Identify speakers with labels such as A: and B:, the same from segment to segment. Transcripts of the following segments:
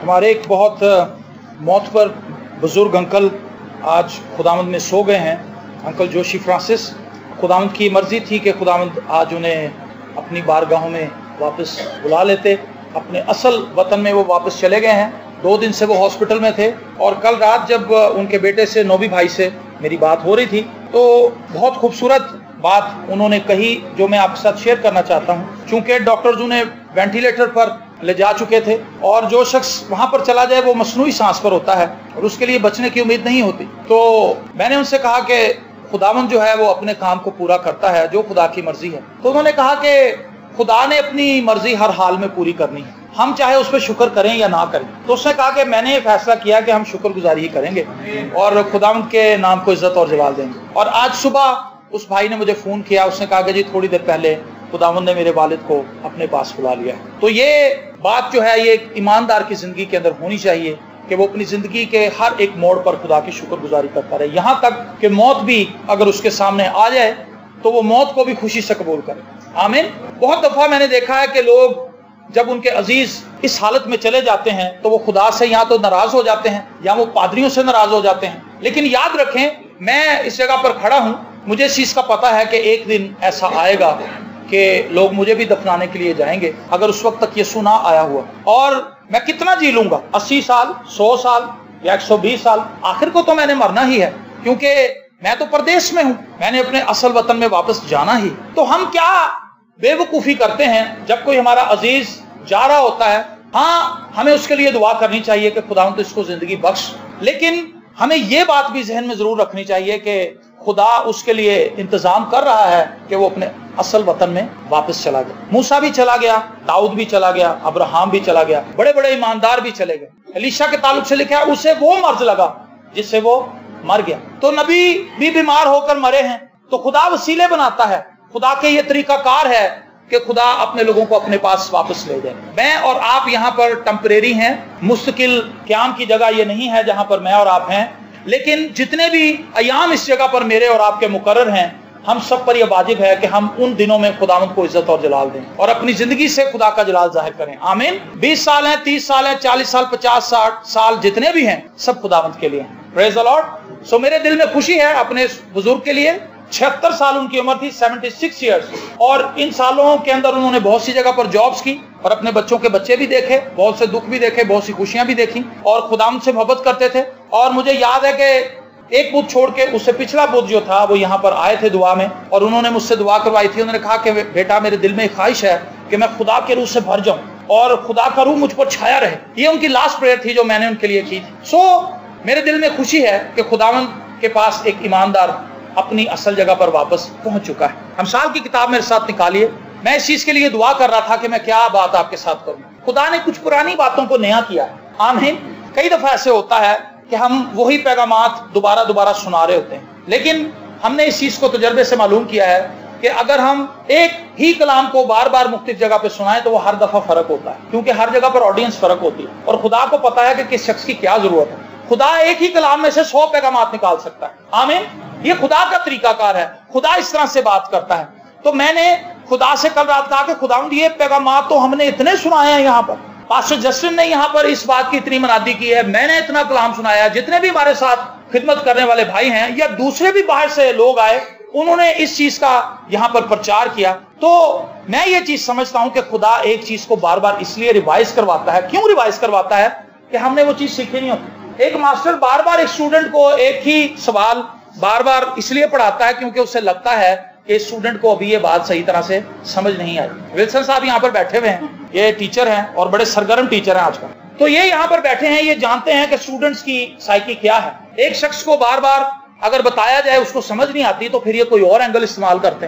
A: हमारे एक बहुत मौत पर बुजुर्ग अंकल आज खुदावंद में सो गए हैं, अंकल जोशी फ्रांसिस। खुदावंद की मर्जी थी कि खुदावंद आज उन्हें अपनी बारगाहों में वापस बुला लेते। अपने असल वतन में वो वापस चले गए हैं। 2 दिन से वो हॉस्पिटल में थे और कल रात जब उनके बेटे से, नोबी भाई से मेरी बात हो रही थी तो बहुत खूबसूरत बात उन्होंने कही जो मैं आपके साथ शेयर करना चाहता हूँ। चूंकि डॉक्टर्स उन्हें वेंटिलेटर पर ले जा चुके थे और जो शख्स वहां पर चला जाए वो मसनूई सांस पर होता है और उसके लिए बचने की उम्मीद नहीं होती। तो मैंने उनसे कहा कि खुदावंद जो है वो अपने काम को पूरा करता है जो खुदा की मर्जी है। तो उन्होंने कहा कि खुदा ने अपनी मर्जी हर हाल में पूरी करनी है, हम चाहे उस पर शुक्र करें या ना करें। तो उसने कहा कि मैंने फैसला किया कि हम शुक्रगुजारी ही करेंगे और खुदावंद के नाम को इज्जत और जलाल देंगे। और आज सुबह उस भाई ने मुझे फोन किया, उसने कहा कि जी थोड़ी देर पहले खुदावंद ने मेरे वालिद को अपने पास बुला लिया। तो ये बात जो है ये एक ईमानदार की जिंदगी के अंदर होनी चाहिए कि वो अपनी जिंदगी के हर एक मोड़ पर खुदा की शुक्रगुजारी करता रहे, यहाँ तक कि मौत भी अगर उसके सामने आ जाए तो वो मौत को भी खुशी से कबूल करे। आमीन। बहुत दफा मैंने देखा है कि लोग जब उनके अजीज इस हालत में चले जाते हैं तो वो खुदा से या तो नाराज हो जाते हैं या वो पादरियों से नाराज हो जाते हैं। लेकिन याद रखें, मैं इस जगह पर खड़ा हूं, मुझे इस चीज का पता है कि एक दिन ऐसा आएगा कि लोग मुझे भी दफनाने के लिए जाएंगे अगर उस वक्त तक यीशु ना आया हुआ। और मैं कितना जी लूंगा, 80 साल, 100 साल या 120 साल, आखिर को तो मैंने मरना ही है, क्योंकि मैं तो परदेश में हूं, मैंने अपने असल वतन में वापस जाना ही। तो हम क्या बेवकूफी करते हैं जब कोई हमारा अजीज जा रहा होता है। हाँ, हमें उसके लिए दुआ करनी चाहिए कि खुदावंद इसको जिंदगी बख्श, लेकिन हमें ये बात भी जहन में जरूर रखनी चाहिए कि खुदा उसके लिए इंतजाम कर रहा है कि वो अपने असल वतन में वापस चला गया। मूसा भी चला गया, दाऊद भी चला गया, अब्राहम भी चला गया, बड़े बड़े ईमानदार भी चले गए। एलीशा के ताल्लुक से लिखा है उसे वो मर्ज लगा जिससे वो मर गया। तो नबी भी बीमार होकर मरे हैं। तो खुदा वसीले बनाता है, खुदा के ये तरीकाकार है कि खुदा अपने लोगों को अपने पास वापस ले जाए। मैं और आप यहाँ पर टेम्परेरी हैं, मुस्तकिल क़याम की जगह ये नहीं है जहां पर मैं और आप हैं, लेकिन जितने भी अयाम इस जगह पर मेरे और आपके मुकर्रर हैं, हम सब पर यह वाजिब है कि हम उन दिनों में खुदावंद को इज्जत और जलाल दें और अपनी जिंदगी से खुदा का जलाल जाहिर करें। आमीन। 20 साल हैं, 30 साल हैं, 40 साल, 50 60 साल, जितने भी हैं सब खुदावंद के लिए हैं। Praise the Lord. सो मेरे दिल में खुशी है अपने बुजुर्ग के लिए। 76 साल उनकी उम्र थी, 76 ईयर्स, और इन सालों के अंदर उन्होंने बहुत सी जगह पर जॉब्स की और अपने बच्चों के बच्चे भी देखे, बहुत से दुख भी देखे, बहुत सी खुशियां भी देखी और खुदावंद से मोहब्बत करते थे। और मुझे याद है कि एक बुध छोड़ के उससे पिछला बुध जो था वो यहाँ पर आए थे दुआ में और उन्होंने मुझसे दुआ करवाई थी। उन्होंने कहा कि बेटा, मेरे दिल में एक ख्वाहिश है कि मैं खुदा के रूह से भर जाऊं और खुदा का रूह मुझ पर छाया रहे। ये उनकी लास्ट प्रेयर थी जो मैंने उनके लिए की थी। सो मेरे दिल में खुशी है कि खुदावंद के पास एक ईमानदार अपनी असल जगह पर वापस पहुंच चुका है। हम साल की किताब मेरे साथ निकालिए। मैं इस चीज के लिए दुआ कर रहा था कि मैं क्या बात आपके साथ करूं। खुदा ने कुछ पुरानी बातों को नया किया है। आमीन। कई दफा ऐसे होता है कि हम वही पैगामात दोबारा सुना रहे होते हैं, लेकिन हमने इस चीज को तजर्बे से मालूम किया है कि अगर हम एक ही कलाम को बार बार मुख्तलिफ जगह पे सुनाएं तो वो हर दफा फर्क होता है, क्योंकि हर जगह पर ऑडियंस फर्क होती है और खुदा को पता है कि किस शख्स की क्या जरूरत है। खुदा एक ही कलाम में से 100 पैगामात निकाल सकता है। आमीन। ये खुदा का तरीकाकार है, खुदा इस तरह से बात करता है। तो मैंने खुदा से कल रात कहा कि खुदावंद ये पैगामात तो हमने इतने सुनाए हैं, यहाँ पर पास्टर जस्टिन ने यहाँ पर इस बात की इतनी मनादी की है, मैंने इतना कलाम सुनाया, जितने भी हमारे साथ खिदमत करने वाले भाई हैं या दूसरे भी बाहर से लोग आए उन्होंने इस चीज का यहाँ पर प्रचार किया। तो मैं ये चीज समझता हूं कि खुदा एक चीज को बार बार इसलिए रिवाइज करवाता है। क्यों रिवाइज करवाता है? कि हमने वो चीज सीखी नहीं होती। एक मास्टर बार बार एक स्टूडेंट को एक ही सवाल बार बार इसलिए पढ़ाता है क्योंकि उसे लगता है कि स्टूडेंट को अभी ये बात सही तरह से समझ नहीं आई। विल्सन साहब यहाँ पर बैठे हुए हैं, ये टीचर हैं और बड़े सरगर्म टीचर हैं आजकल। तो ये यहाँ पर बैठे हैं, ये जानते हैं कि स्टूडेंट्स की साइकी क्या है। एक शख्स को बार बार अगर बताया जाए उसको समझ नहीं आती तो फिर ये कोई और एंगल इस्तेमाल करते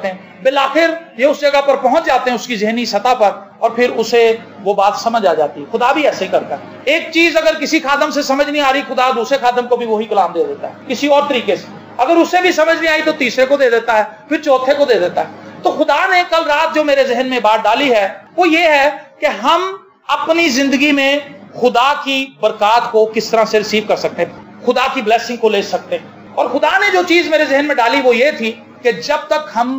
A: हैं, बिल आखिर ये उस जगह पर पहुंच जाते हैं उसकी जहनी सतह पर और फिर उसे वो बात समझ आ जाती है। खुदा भी ऐसे ही करता है। एक चीज अगर किसी खादम से समझ नहीं आ रही, खुदा दूसरे खादम को भी वही कलाम दे देता है किसी और तरीके से। अगर उससे भी समझ नहीं आई तो तीसरे को दे देता है, फिर चौथे को दे देता है। तो खुदा ने कल रात जो मेरे जहन में बात डाली है वो ये है कि हम अपनी जिंदगी में खुदा की बरकत को किस तरह से रिसीव कर सकते हैं, खुदा की ब्लेसिंग को ले सकते हैं। और खुदा ने जो चीज मेरे जहन में डाली वो ये थी कि जब तक हम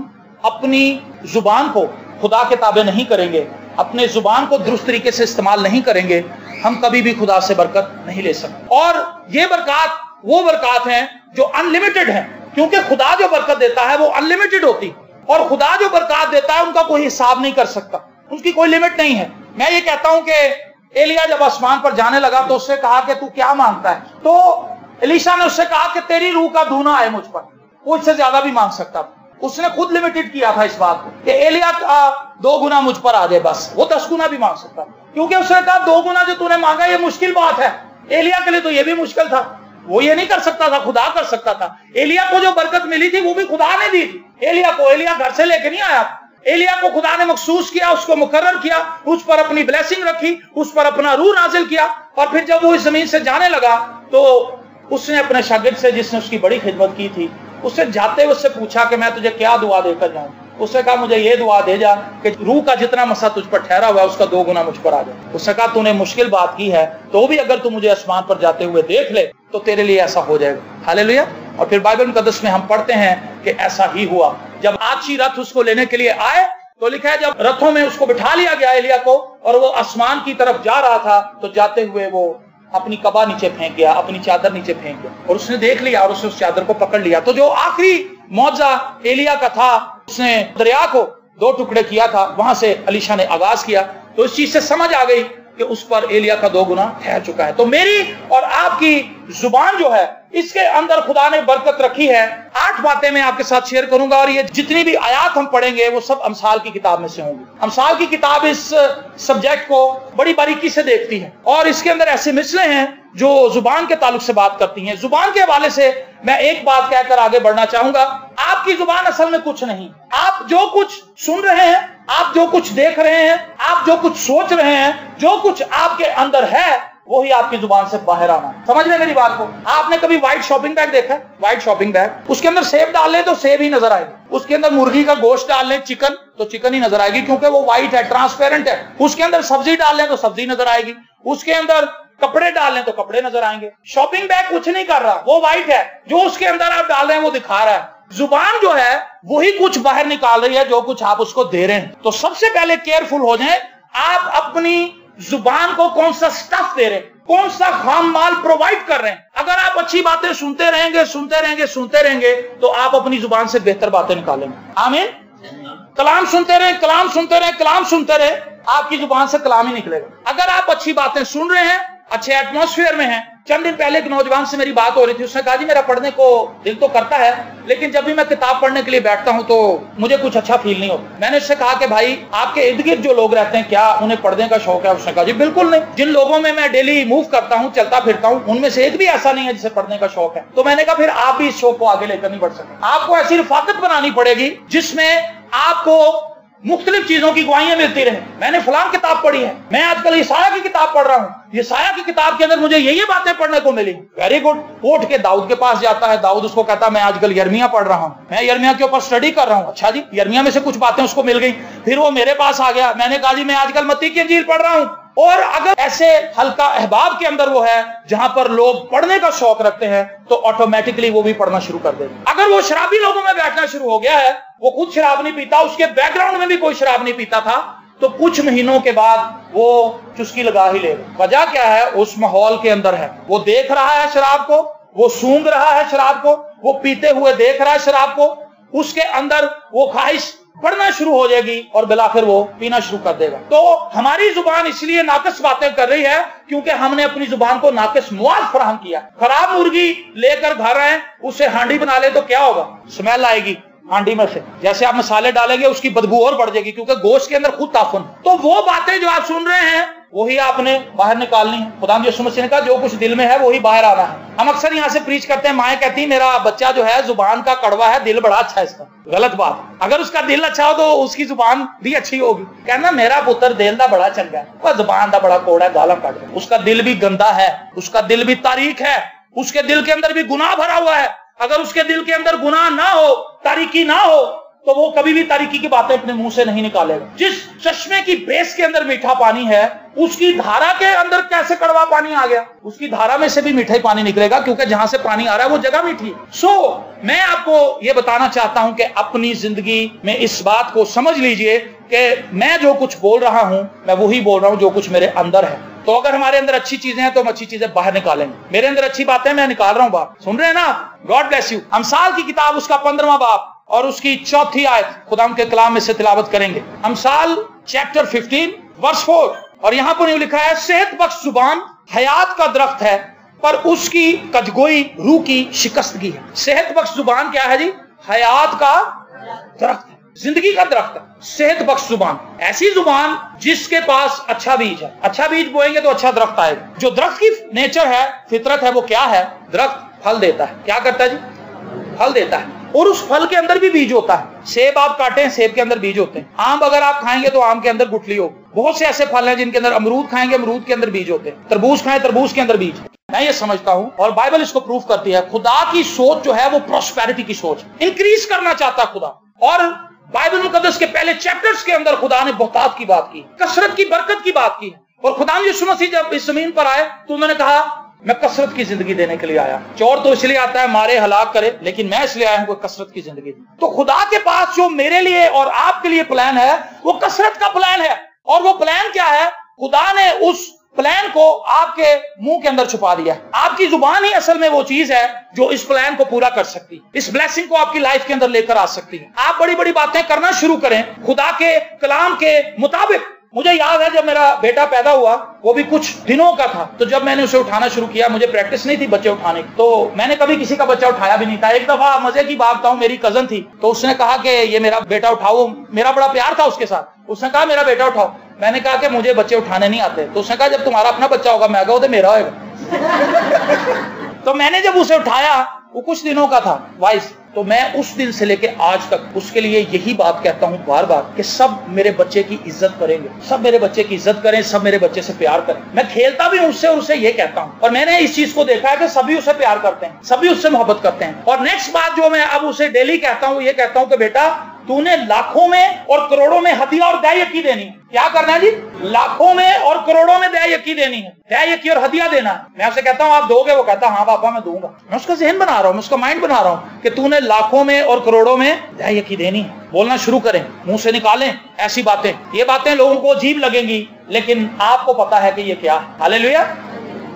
A: अपनी जुबान को खुदा के ताबे नहीं करेंगे, अपने जुबान को दुरुस्त तरीके से इस्तेमाल नहीं करेंगे, हम कभी भी खुदा से बरकत नहीं ले सकते। और ये बरकत वो बरकत हैं जो अनलिमिटेड हैं, क्योंकि खुदा जो बरकत देता है वो अनलिमिटेड होती, और खुदा जो बरकत देता है उनका कोई हिसाब नहीं कर सकता, उसकी कोई लिमिट नहीं है। मैं ये कहता हूं कि एलिया जब आसमान पर जाने लगा तो उससे कहा कि तू क्या मांगता है, तो एलीशा ने उससे कहा कि तेरी रूह का धूना आए मुझ पर। वो इससे ज्यादा भी मांग सकता था, उसने खुद लिमिटेड किया था इस बात को कि एलिया का 2 गुना मुझ पर आ जाए, बस। वो 10 गुना भी मांग सकता, क्योंकि उसने कहा 2 गुना जो तूने मांगा ये मुश्किल बात है। एलिया के लिए तो ये भी मुश्किल था, वो ये नहीं कर सकता था, खुदा कर सकता था। एलिया को जो बरकत मिली थी वो भी खुदा ने दी थी एलिया को। एलिया घर से लेकर नहीं आया, एलिया को खुदा ने मखसूस किया, उसको मुकर्रर किया, उस पर अपनी ब्लेसिंग रखी, उस पर अपना रूह नाजिल किया। और फिर जब वो इस जमीन से जाने लगा तो उसने अपने शागिर्द से, जिसने उसकी बड़ी खिदमत की थी, उससे जाते हुए उससे पूछा कि मैं तुझे क्या दुआ देकर जाऊं। उसने कहा मुझे ये दुआ दे जा कि रूह का जितना मसा तुझ पर ठहरा हुआ है उसका 2 गुना मुझ पर आ जाए। उसने कहा तूने मुश्किल बात की है, तो भी अगर तू मुझे आसमान पर जाते हुए देख ले तो तेरे लिए ऐसा हो जाएगा। हालेलुया। और फिर बाइबल मुकद्दस में हम पढ़ते हैं कि ऐसा ही हुआ। जब आछी रथ उसको लेने के लिए आए तो लिखा है जब रथों में उसको बिठा लिया गया एलिया को, और वो आसमान की तरफ जा रहा था, तो जाते हुए वो अपनी कबा नीचे फेंक गया, अपनी चादर नीचे फेंक गया, और उसने देख लिया और उसने उस चादर को पकड़ लिया। तो जो आखिरी मौजा एलिया का था, उसने दरिया को 2 टुकड़े किया था, वहां से एलीशा ने आगाज किया। तो इस चीज से समझ आ गई कि उस पर एलिया का 2 गुना ठहर चुका है। तो मेरी और आपकी जुबान जो है, इसके अंदर खुदा ने बरकत रखी है। 8 बातें मैं आपके साथ शेयर करूंगा, और ये जितनी भी आयात हम पढ़ेंगे वो सब अमसाल की किताब में से होंगी। अमसाल की किताब इस सब्जेक्ट को बड़ी बारीकी से देखती है, और इसके अंदर ऐसे मिसले हैं जो जुबान के ताल्लुक से बात करती हैं। जुबान के हवाले से मैं एक बात कहकर आगे बढ़ना चाहूंगा। आपकी जुबान असल में कुछ नहीं। आप जो कुछ सुन रहे हैं, आप जो कुछ देख रहे हैं, आप जो कुछ सोच रहे हैं, जो कुछ आपके अंदर है, वही आपकी जुबान से बाहर आना है। समझ रहे मेरी बात को? आपने कभी व्हाइट शॉपिंग बैग देखा है? व्हाइट शॉपिंग बैग, उसके अंदर सेब डाल लें तो सेब ही नजर आएगी, उसके अंदर मुर्गी का गोश्त डाल लें, चिकन, तो चिकन ही नजर आएगी, क्योंकि वो व्हाइट है, ट्रांसपेरेंट है। उसके अंदर सब्जी डाल लें तो सब्जी नजर आएगी, उसके अंदर कपड़े डाल लें तो कपड़े नजर आएंगे। शॉपिंग बैग कुछ नहीं कर रहा, वो व्हाइट है, जो उसके अंदर आप डाल रहे हैं वो दिखा रहा है। जुबान जो है वही कुछ बाहर निकाल रही है, जो कुछ आप उसको दे रहे हैं। तो सबसे पहले केयरफुल हो जाएं, आप अपनी जुबान को कौन सा स्टफ दे रहे हैं, कौन सा खाम माल प्रोवाइड कर रहे हैं। अगर आप अच्छी बातें सुनते रहेंगे तो आप अपनी जुबान से बेहतर बातें निकालेंगे। आमीन। कलाम सुनते रहे, आपकी जुबान से कलाम ही निकलेगा। अगर आप अच्छी बातें सुन रहे हैं, अच्छे एटमॉस्फेयर में हैं। चंद दिन पहले एक नौजवान से मेरी बात हो रही थी, उसने कहा जी मेरा पढ़ने को दिल तो करता है, लेकिन जब भी मैं किताब पढ़ने के लिए बैठता हूं तो मुझे कुछ अच्छा फील नहीं होता। मैंने उससे कहा कि भाई आपके इर्द गिर्द जो लोग रहते हैं, क्या उन्हें पढ़ने का शौक है? उसने कहा जी बिल्कुल नहीं, जिन लोगों में मैं डेली मूव करता हूं, चलता फिरता हूं, उनमें से एक भी ऐसा नहीं है जिसे पढ़ने का शौक है। तो मैंने कहा फिर आप भी इस शौक को आगे लेकर नहीं बढ़ सकते। आपको ऐसी रफाकत बनानी पड़ेगी जिसमें आपको मुख्तलिफ चीजों की गवाहियां मिलती रहे। मैंने फलां किताब पढ़ी है, मैं आजकल यशाया की किताब पढ़ रहा हूं, यशाया की किताब के अंदर मुझे ये बातें पढ़ने को मिली। Very good. उठ के दाऊद के पास जाता है, दाऊद उसको कहता है मैं आजकल यिर्मयाह पढ़ रहा हूं, मैं यिर्मयाह के ऊपर स्टडी कर रहा हूं। अच्छा जी, यिर्मयाह में से कुछ बातें उसको मिल गई, फिर वो मेरे पास आ गया, मैंने कहा जी मैं आजकल मत्ती की इंजील पढ़ रहा हूं। और अगर ऐसे हल्का अहबाब के अंदर वो है जहां पर लोग पढ़ने का शौक रखते हैं, तो ऑटोमेटिकली वो भी पढ़ना शुरू कर देगा। अगर वो शराबी लोगों में बैठना शुरू हो गया है, वो खुद शराब नहीं पीता, उसके बैकग्राउंड में भी कोई शराब नहीं पीता था, तो कुछ महीनों के बाद वो चुस्की लगा ही लेगा। वजह क्या है? उस माहौल के अंदर है, वो देख रहा है शराब को, वो सूंघ रहा है शराब को, वो पीते हुए देख रहा है शराब को, उसके अंदर वो ख्वाहिश बढ़ना शुरू हो जाएगी और बिलाखिर वो पीना शुरू कर देगा। तो हमारी जुबान इसलिए नाकस बातें कर रही है क्योंकि हमने अपनी जुबान को नाकस मुआज फराहम किया। खराब मुर्गी लेकर घर आए, उसे हांडी बना ले तो क्या होगा? स्मेल आएगी हांडी में से, जैसे आप मसाले डालेंगे उसकी बदबू और बढ़ जाएगी, क्योंकि गोश्त के अंदर खुद ताफुन। तो वो बातें जो आप सुन रहे हैं वही आपने बाहर निकालनी है। खुदा यीशु मसीह ने कहा जो कुछ दिल में है वही बाहर आना है। हम अक्सर यहाँ से प्रीच करते हैं, माएँ कहती है मेरा बच्चा जो है जुबान का कड़वा है, दिल बड़ा अच्छा है इसका। गलत बात। अगर उसका दिल अच्छा हो तो उसकी जुबान भी अच्छी होगी। कहना मेरा पुत्र दिल दा बड़ा चंगा है, वह जुबान दा बड़ा कोड़ा, गाला काट दे। उसका दिल भी गंदा है, उसका दिल भी तारीख है, उसके दिल के अंदर भी गुनाह भरा हुआ है। अगर उसके दिल के अंदर गुनाह ना हो, तारीकी ना हो, तो वो कभी भी तारीकी की बातें अपने मुंह से नहीं निकालेगा। जिस चश्मे की बेस के अंदर मीठा पानी है, उसकी धारा के अंदर कैसे कड़वा पानी आ गया? उसकी धारा में से भी मीठा पानी निकलेगा, क्योंकि जहां से पानी आ रहा है वो जगह मीठी है। मैं आपको ये बताना चाहता हूं कि अपनी जिंदगी में इस बात को समझ लीजिए कि मैं जो कुछ बोल रहा हूं, मैं वही बोल रहा हूं जो कुछ मेरे अंदर है। तो अगर हमारे अंदर अच्छी चीजें हैं तो हम अच्छी चीजें बाहर निकालेंगे। मेरे अंदर अच्छी बातें मैं निकाल रहा हूं बात, सुन रहे हैं ना? God bless you. अमसाल की किताब उसका 15वां बाब और उसकी 4थी आयत खुदा के कलाम में से तिलावत करेंगे। अमसाल चैप्टर 15 वर्स 4, और यहां पर यूं लिखा है, सेहत बख्श जुबान हयात का दरख्त है, पर उसकी कदगोई रूह की शिकस्तगी है। सेहत बख्श जुबान क्या है जी? हयात का दरख्त है, जिंदगी का दरख्त है। सेहत बख्श जुबान, ऐसी जुबान जिसके पास अच्छा बीज है। अच्छा बीज बोएंगे तो अच्छा दरख्त आएगा। जो दरख्त की नेचर है, फितरत है, वो क्या है? दरख्त फल देता है। क्या करता है जी? फल देता है, और उस फल के अंदर भी बीज होता है। सेब आप काटें, सेब के अंदर बीज होते हैं। आम अगर आप खाएंगे तो आम के अंदर गुठली होगी। बहुत से ऐसे फल हैं जिनके अंदर, अमरूद खाएंगे, अमरूद के अंदर बीज होते हैं। तरबूज खाएं, तरबूज के अंदर बीज। मैं ये समझता हूं, और बाइबल इसको प्रूफ करती है, खुदा की सोच जो है वो प्रोस्पेरिटी की सोच, इंक्रीज करना चाहता है खुदा। और बाइबल मुकद्दस के पहले चैप्टर्स के अंदर खुदा ने बहुतात की बात की, कसरत की, बरकत की बात की। और खुदा यीशु मसीह जब इस जमीन पर आए तो उन्होंने कहा, मैं कसरत की जिंदगी देने के लिए आया। चोर तो इसलिए आता है मारे हलाक करे, लेकिन मैं इसलिए आया हूं कोई कसरत की जिंदगी। तो खुदा के पास जो मेरे लिए और आपके लिए प्लान है, वो कसरत का प्लान है। और वो प्लान क्या है? खुदा ने उस प्लान को आपके मुंह के अंदर छुपा दिया। आपकी जुबान ही असल में वो चीज है जो इस प्लान को पूरा कर सकती है, इस ब्लेसिंग को आपकी लाइफ के अंदर लेकर आ सकती है। आप बड़ी बड़ी बातें करना शुरू करें खुदा के कलाम के मुताबिक। मुझे याद है जब मेरा बेटा पैदा हुआ, वो भी कुछ दिनों का था, तो जब मैंने उसे उठाना शुरू किया, मुझे प्रैक्टिस नहीं थी बच्चे उठाने की, तो मैंने कभी किसी का बच्चा उठाया भी नहीं था। एक दफा मजे की बात बताऊं, मेरी कजन थी, तो उसने कहा कि ये मेरा बेटा उठाओ। मेरा बड़ा प्यार था उसके साथ। उसने कहा मेरा बेटा उठाओ। मैंने कहा कि मुझे बच्चे उठाने नहीं आते। तो उसने कहा जब तुम्हारा अपना बच्चा होगा, मैं कहा मेरा होगा। तो मैंने जब उसे उठाया, वो कुछ दिनों का था वाइस, तो मैं उस दिन से लेके आज तक उसके लिए यही बात कहता हूं बार बार कि सब मेरे बच्चे की इज्जत करेंगे, सब मेरे बच्चे की इज्जत करें, सब मेरे बच्चे से प्यार करें। मैं खेलता भी हूं उससे और उसे ये कहता हूं, और मैंने इस चीज को देखा है कि सभी उसे प्यार करते हैं, सभी उससे मोहब्बत करते हैं। और नेक्स्ट बात जो मैं अब उसे डेली कहता हूं, ये कहता हूं कि बेटा तूने लाखों में और करोड़ों में हदिया और दया यकी देनी है। क्या करना है जी? लाखों में और करोड़ों में दया यकी देनी है, दया यकी और हदिया देना है। मैं उसे कहता हूं आप दोगे? वो कहता हाँ पापा मैं दूंगा। मैं उसका जहन बना रहा हूं, मैं उसका माइंड बना रहा हूं कि तूने लाखों में और करोड़ों में दया यकी देनी है। बोलना शुरू करें, मुंह से निकालें ऐसी बातें। ये बातें लोगों को अजीब लगेंगी, लेकिन आपको पता है कि ये क्या है। हालेलुया।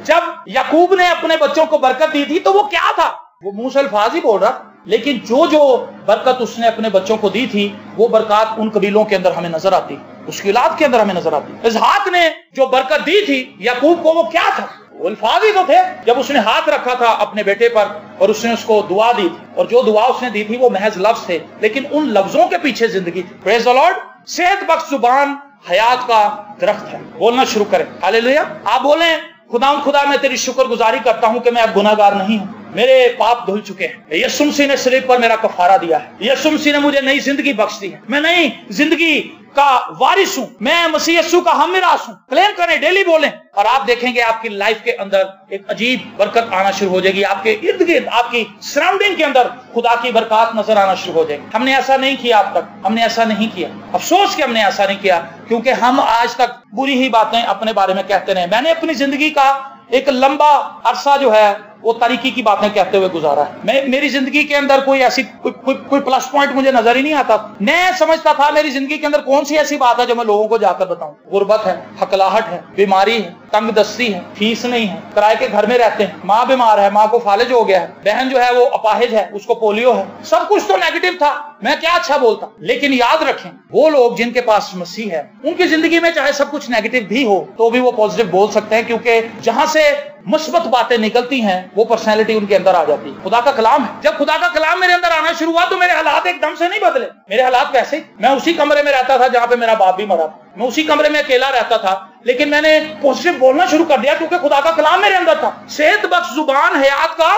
A: जब याकूब ने अपने बच्चों को बरकत दी थी तो वो क्या था? वो मुंह से अल्फाज ही बोल रहा, लेकिन जो जो बरकत उसने अपने बच्चों को दी थी, वो बरकत उन कबीलों के अंदर हमें नजर आती, उसकी औलाद के अंदर हमें नजर आती। इसहाक ने जो बरकत दी थी याकूब को, वो क्या था? वो अल्फाज ही तो थे। जब उसने हाथ रखा था अपने बेटे पर और उसने उसको दुआ दी थी, और जो दुआ उसने दी थी वो महज लफ्ज थे, लेकिन उन लफ्जों के पीछे जिंदगी थी। Praise the Lord. सेहत बख्श जुबान हयात का दरख्त है। बोलना शुरू करें। हालेलुया। आप बोलें, खुदा मैं तेरी शुक्रगुजारी करता हूं कि मैं अब गुनाहगार नहीं हूं, मेरे पाप धुल चुके हैं। यीशु मसीह ने सलीब पर मेरा कफारा दिया है। यीशु मसीह ने मुझे नई जिंदगी बख्श दी है। मैं नई जिंदगी का वारिस हूं, मैं मसीह यीशु का हमरास हूं। क्लेम करें, डेली बोलें, और आप देखेंगे आपकी लाइफ के अंदर एक अजीब बरकत आना शुरू हो जाएगी। आपके इर्द गिर्द, आपकी सराउंडिंग के अंदर खुदा की बरकत नजर आना शुरू हो जाएगी। हमने ऐसा नहीं किया अब तक, हमने ऐसा नहीं किया। अफसोस कि हमने ऐसा नहीं किया, क्योंकि हम आज तक बुरी ही बातें अपने बारे में कहते रहे। मैंने अपनी जिंदगी का एक लंबा अरसा जो है वो तारीकी की बातें कहते हुए गुजारा है। मेरी जिंदगी के अंदर कोई ऐसी कोई प्लस पॉइंट मुझे नजर ही नहीं आता। मैं समझता था मेरी जिंदगी के अंदर कौन सी ऐसी बात है जो मैं लोगों को जाकर बताऊं। गुर्बत है, हकलाहट है, बीमारी है, तंग दस्ती है, फीस नहीं है, किराए के घर में रहते हैं, माँ बीमार है, माँ को फालिज हो गया है, बहन जो है वो अपाहिज है, उसको पोलियो है। सब कुछ तो नेगेटिव था, मैं क्या अच्छा बोलता। लेकिन याद रखें, वो लोग जिनके पास मसीह है, उनकी जिंदगी में चाहे सब कुछ नेगेटिव भी हो तो भी वो पॉजिटिव बोल सकते हैं, क्योंकि जहां से मुस्बत बातें निकलती हैं वो पर्सनैलिटी उनके अंदर आ जाती है। खुदा का कलाम है। जब खुदा का कलाम मेरे अंदर आना शुरू हुआ तो मेरे हालात एकदम से नहीं बदले। मेरे हालात वैसे ही, मैं उसी कमरे में रहता था जहां पे मेरा बाप भी मरा था, मैं उसी कमरे में अकेला रहता था, लेकिन मैंने पॉजिटिव बोलना शुरू कर दिया क्योंकि खुदा का कलाम मेरे अंदर था। सेहत बख्श जुबान हयात का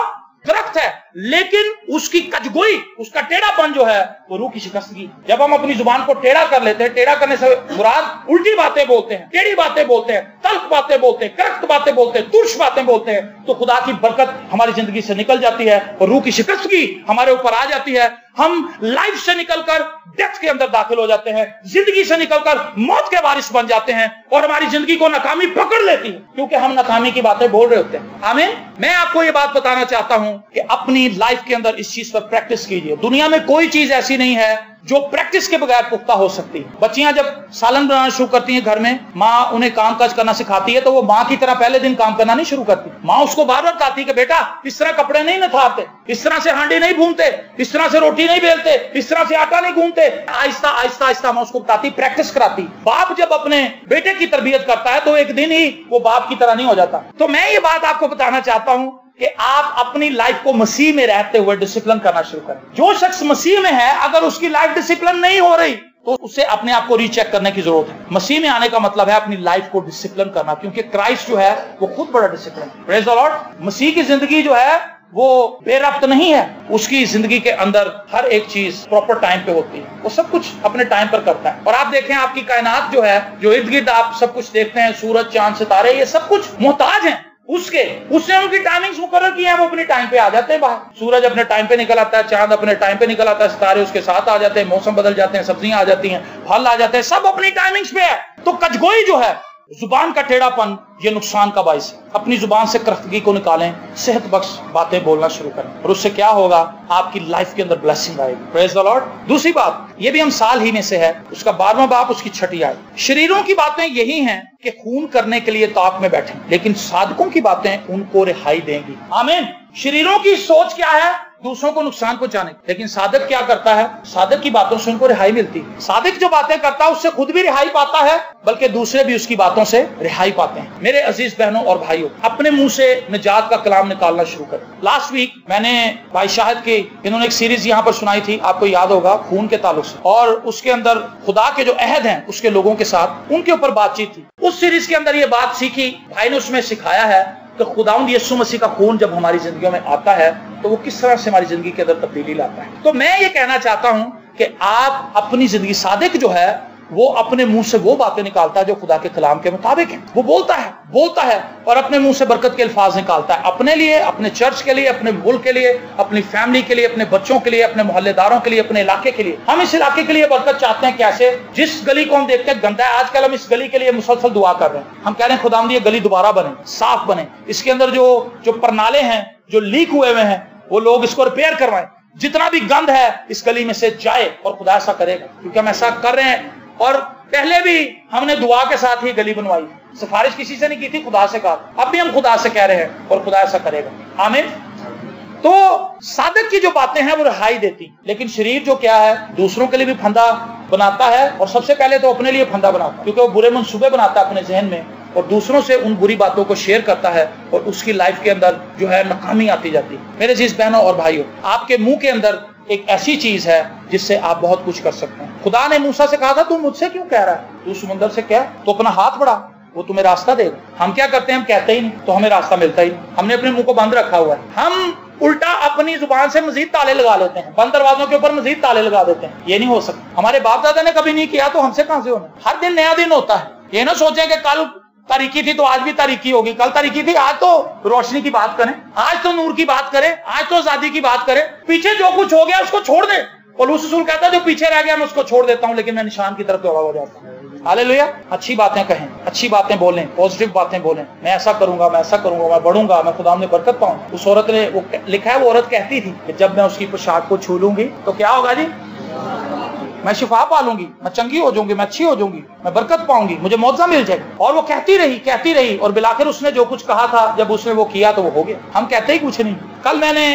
A: दरख्त है, लेकिन उसकी कजगोई, उसका टेढ़ापन जो है वो रूह की शिकस्तगी। जब हम अपनी जुबान को टेढ़ा कर लेते हैं, टेढ़ा करने से मुराद उल्टी बातें बोलते हैं, टेढ़ी बातें बोलते हैं, तब तल्ख बातें बोलते हैं, करख्त बातें बोलते हैं, तुर्श बातें बोलते हैं, तो खुदा की बरकत हमारी जिंदगी से निकल जाती है और रूह की शिकस्तगी हमारे ऊपर आ जाती है। हम लाइफ से निकलकर डेथ के अंदर दाखिल हो जाते हैं, जिंदगी से निकलकर मौत के वारिस बन जाते हैं और हमारी जिंदगी को नाकामी पकड़ लेती है, क्योंकि हम नाकामी की बातें बोल रहे होते हैं। आमीन। मैं आपको ये बात बताना चाहता हूं कि अपनी लाइफ के अंदर इस चीज पर प्रैक्टिस कीजिए। दुनिया में कोई चीज ऐसी नहीं है जो प्रैक्टिस के बगैर पुख्ता हो सकती है। बच्चियां जब सालन बनाना शुरू करती हैं घर में, माँ उन्हें काम काज करना सिखाती है, तो वो माँ की तरह पहले दिन काम करना नहीं शुरू करती। माँ उसको बार बार कहती है कि बेटा इस तरह कपड़े नहीं नथारते, इस तरह से हांडी नहीं भूनते, इस तरह से रोटी नहीं बेलते, इस तरह से आटा नहीं गूंथते। आहिस्ता आहिस्ता आहिस्ता माँ उसको बताती, प्रैक्टिस कराती। बाप जब अपने बेटे की तरबियत करता है तो एक दिन ही वो बाप की तरह नहीं हो जाता। तो मैं ये बात आपको बताना चाहता हूं कि आप अपनी लाइफ को मसीह में रहते हुए डिसिप्लिन करना शुरू करें। जो शख्स मसीह में है, अगर उसकी लाइफ डिसिप्लिन नहीं हो रही तो उसे अपने आप को रीचेक करने की जरूरत है। मसीह में आने का मतलब है अपनी लाइफ को डिसिप्लिन करना, क्योंकि क्राइस्ट जो है वो खुद बड़ा डिसिप्लिन। Praise the lord. मसीह की जिंदगी जो है वो बेरब्त नहीं है, उसकी जिंदगी के अंदर हर एक चीज प्रॉपर टाइम पे होती है, वो सब कुछ अपने टाइम पर करता है। और आप देखें आपकी कायनात जो है, जो इर्द गिर्द आप सब कुछ देखते हैं, सूरज चांद सितारे, ये सब कुछ मोहताज हैं उसने उनकी टाइमिंग्स मुकर्रर की है, वो अपनी टाइम पे आ जाते हैं बाहर। सूरज अपने टाइम पे निकल आता है, चांद अपने टाइम पे निकल आता है, सितारे उसके साथ आ जाते हैं, मौसम बदल जाते हैं, सब्जियां आ जाती हैं, फल आ जाते हैं, सब अपनी टाइमिंग्स पे है। तो कचगोई जो है, जुबान का टेढ़ापन, ये नुकसान का बाइस है। अपनी जुबान से करख्तगी को निकालें, सेहत बख्श बातें बोलना शुरू करें, और उससे क्या होगा, आपकी लाइफ के अंदर ब्लेसिंग आएगी। Praise the Lord. दूसरी बात, ये भी हम साल ही में से है, उसका 12वां बाप उसकी 6ठी आयत। शरीरों की बातें यही हैं कि खून करने के लिए ताक में बैठे, लेकिन साधकों की बातें उनको रिहाई देंगी। आमीन। शरीरों की सोच क्या है, दूसरों को नुकसान पहुंचाने, लेकिन साधक क्या करता है, साधक की बातों से उनको रिहाई मिलती है। साधक जो बातें करता है उससे खुद भी रिहाई पाता है, बल्कि दूसरे भी उसकी बातों से रिहाई पाते हैं। मेरे अजीज बहनों और भाइयों, अपने मुंह से निजात का कलाम निकालना शुरू करें। लास्ट वीक मैंने भाई शाहिद के, इन्होंने एक सीरीज यहाँ पर सुनाई थी, आपको याद होगा, खून के ताल्लुक से, और उसके अंदर खुदा के जो अहद हैं उसके लोगों के साथ, उनके ऊपर बातचीत थी। उस सीरीज के अंदर ये बात सीखी, भाई ने उसमें सिखाया है कि खुदावंद यीशु मसीह का खून जब हमारी जिंदगियों में आता है तो वो किस तरह से हमारी जिंदगी के अंदर तब्दीली लाता है। तो मैं ये कहना चाहता हूं कि आप अपनी जिंदगी, सादिक जो है वो अपने मुंह से वो बातें निकालता है जो खुदा के कलाम के मुताबिक है। वो बोलता है और अपने मुंह से बरकत के अल्फाज निकालता है, अपने लिए, अपने चर्च के लिए, अपने मुल्क के लिए, अपनी फैमिली के लिए, अपने बच्चों के लिए, अपने मोहल्लेदारों के लिए, अपने इलाके के लिए। हम इस इलाके के लिए बरकत चाहते हैं। कैसे? जिस गली को हम देखते हैं गंदा है, आजकल हम इस गली के लिए मुसलसल दुआ कर रहे हैं। हम कह रहे हैं खुदावंद ये गली दोबारा बने, साफ बने, इसके अंदर जो परनाले हैं, जो लीक हुए हुए हैं, वो लोग इसको रिपेयर करवाएं, जितना भी गंद है इस गली में से जाए, और खुदा ऐसा करेगा, क्योंकि हम ऐसा कर रहे हैं। और पहले भी हमने दुआ के साथ ही गली बनवाई, सिफारिश किसी से नहीं की थी, खुदा से कहा। अब भी हम खुदा से कह रहे हैं और खुदा ऐसा करेगा। आमीन। तो साधक की जो बातें हैं वो रिहाई देती, लेकिन शरीर जो क्या है, दूसरों के लिए भी फंदा बनाता है, और सबसे पहले तो अपने लिए फंदा बनाता है, क्योंकि वो बुरे मंसूबे बनाता है अपने जहन में, और दूसरों से उन बुरी बातों को शेयर करता है, और उसकी लाइफ के अंदर जो है नाकामी आती जाती है। मेरे अजीज बहनों और भाइयों, आपके मुंह के अंदर एक ऐसी चीज है जिससे आप बहुत कुछ कर सकते हैं। खुदा ने मूसा से कहा था, तू मुझसे क्यों कह रहा है, तू समुंदर से कह, तो अपना हाथ बढ़ा, वो तुम्हें रास्ता देगा। हम क्या करते हैं, हम कहते ही नहीं, तो हमें रास्ता मिलता ही नहीं। हमने अपने मुंह को बंद रखा हुआ है। हम उल्टा अपनी जुबान से मजीद ताले लगा लेते हैं, बंद दरवाजों के ऊपर मजीद ताले लगा देते हैं। ये नहीं हो सकता। हमारे बाप दादा ने कभी नहीं किया, तो हमसे कहां से होना। हर दिन नया दिन होता है। ये ना सोचें कि कल तारीकी थी तो आज भी तारीकी होगी, कल तारीकी थी, आज तो रोशनी की बात करें, आज तो नूर की बात करें, आज तो आजादी की बात करें। पीछे जो कुछ हो गया उसको छोड़ दे। पौलुस रसूल कहता है जो पीछे रह गया मैं उसको छोड़ देता हूं, लेकिन मैं निशान की तरफ दौड़ा हो जाता हूं। हालेलुया। अच्छी बातें कहें, अच्छी बातें बोलें, पॉजिटिव बातें बोलें। मैं ऐसा करूंगा, मैं ऐसा करूंगा, मैं बढ़ूंगा, मैं खुदा में बरकत पाऊं। उस औरत ने वो लिखा है, वो औरत कहती थी कि जब मैं उसकी पोशाक को छू लूंगी तो क्या होगा जी, मैं शिफा पा लूंगी, मैं चंगी हो जाऊंगी, मैं अच्छी हो जाऊंगी, मैं बरकत पाऊंगी, मुझे मुआवजा मिल जाएगी। और वो कहती रही और बिलाखिर उसने जो कुछ कहा था, जब उसने वो किया तो वो हो गया। हम कहते ही कुछ नहीं। कल मैंने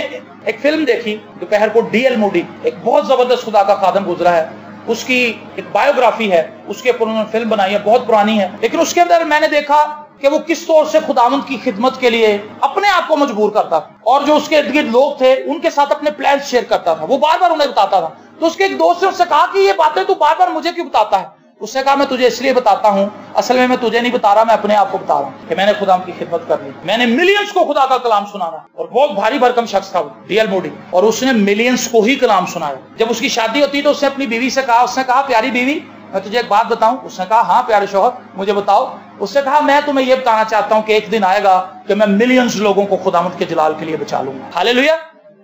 A: एक फिल्म देखी दोपहर को, D.L. मूडी, एक बहुत जबरदस्त खुदा का खादम गुजरा है, उसकी एक बायोग्राफी है, उसके ऊपर उन्होंने फिल्म बनाई है, बहुत पुरानी है, लेकिन उसके अंदर मैंने देखा कि वो किस तौर से खुदावंद की खिदमत के लिए अपने आप को मजबूर करता था, और जो उसके इर्द गिर्द लोग थे उनके साथ अपने प्लान शेयर करता था। वो बार बार उन्हें बताता था। तो उसके एक दोस्त ने उससे कहा कि ये बातें तू बार बार मुझे क्यों बताता है। उसने कहा मैं तुझे इसलिए बताता हूं, असल में मैं तुझे नहीं बता रहा, मैं अपने आप को बता रहा हूं कि मैंने खुदा की खिदमत करनी, मैंने मिलियंस को खुदा का कलाम सुनाना। और बहुत भारी भरकम शख्स था वो, D.L. मूडी, और उसने मिलियंस को ही कलाम सुनाया। जब उसकी शादी होती तो उसने अपनी बीवी से कहा, उसने कहा प्यारी बीवी मैं तुझे एक बात बताऊं? उसने कहा हाँ प्यारे शौहर, मुझे बताओ। उसने कहा मैं तुम्हें यह बताना चाहता हूं कि एक दिन आएगा कि मैं मिलियंस लोगों को खुदावंद के जलाल के लिए बचा लूंगा। हालेलुया।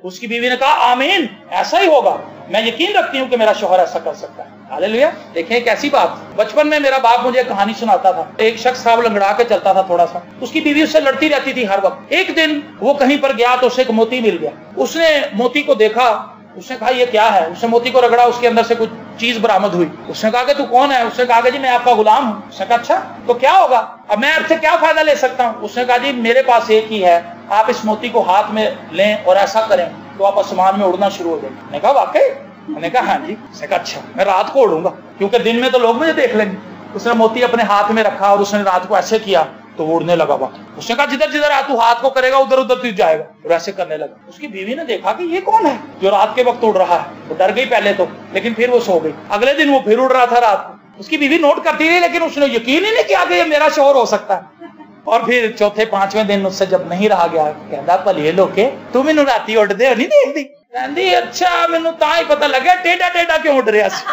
A: उसकी बीवी ने कहा आमीन, ऐसा ही होगा, मैं यकीन रखती हूँ कि मेरा शौहर ऐसा कर सकता है। हालेलुया। देखें एक ऐसी बात, बचपन में मेरा बाप मुझे कहानी सुनाता था। एक शख्स था, वो लंगड़ा के चलता था थोड़ा सा, उसकी बीवी उससे लड़ती रहती थी हर वक्त। एक दिन वो कहीं पर गया तो उसे एक मोती मिल गया। उसने मोती को देखा, उसने कहा ये क्या है? उसने मोती को रगड़ा, उसके अंदर से कुछ चीज बरामद हुई। उसने कहा कि तू कौन है? उसने कहा कि जी मैं आपका गुलाम हूँ। उसने कहा अच्छा तो क्या होगा, अब मैं आपसे क्या फायदा ले सकता हूँ? उसने कहा जी मेरे पास एक ही है, आप इस मोती को हाथ में लें और ऐसा करें तो आप आसमान में उड़ना शुरू हो जाएंगे। मैंने कहा वाकई? मैंने कहा हाँ जी। उसने कहा अच्छा मैं रात को उड़ूंगा क्योंकि दिन में तो लोग मुझे देख लेंगे। उसने मोती अपने हाथ में रखा और उसने रात को ऐसे किया तो वो उड़ने लगा। उसने कहा जिधर जिधर तू हाथ को करेगा उधर उधर तू जाएगा, और ऐसे करने लगा। उसकी बीवी ने देखा कि ये कौन है जो रात के वक्त उड़ रहा है। वो डर गई पहले तो, लेकिन फिर वो सो गई। अगले दिन वो फिर उड़ रहा था रात को। उसकी बीवी नोट करती रही, लेकिन उसने यकीन ही नहीं किया कि ये मेरा शौहर हो सकता है। और फिर चौथे पांचवें दिन उससे जब नहीं रहा गया, कहता भलिए लोके तू मैनू राती उड़दे हो नहीं देखदी? कहती अच्छा मैनू तां ही पता लगा टेढ़ा टेढ़ा क्यों उड़ रहा सी।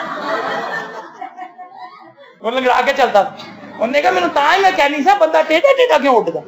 A: वो लंगड़ा के चलता था। उन्होंने कहा मैनू तां ही मैं कहनी सा बंदा टेढ़ा टेढ़ा क्यों उड़दा।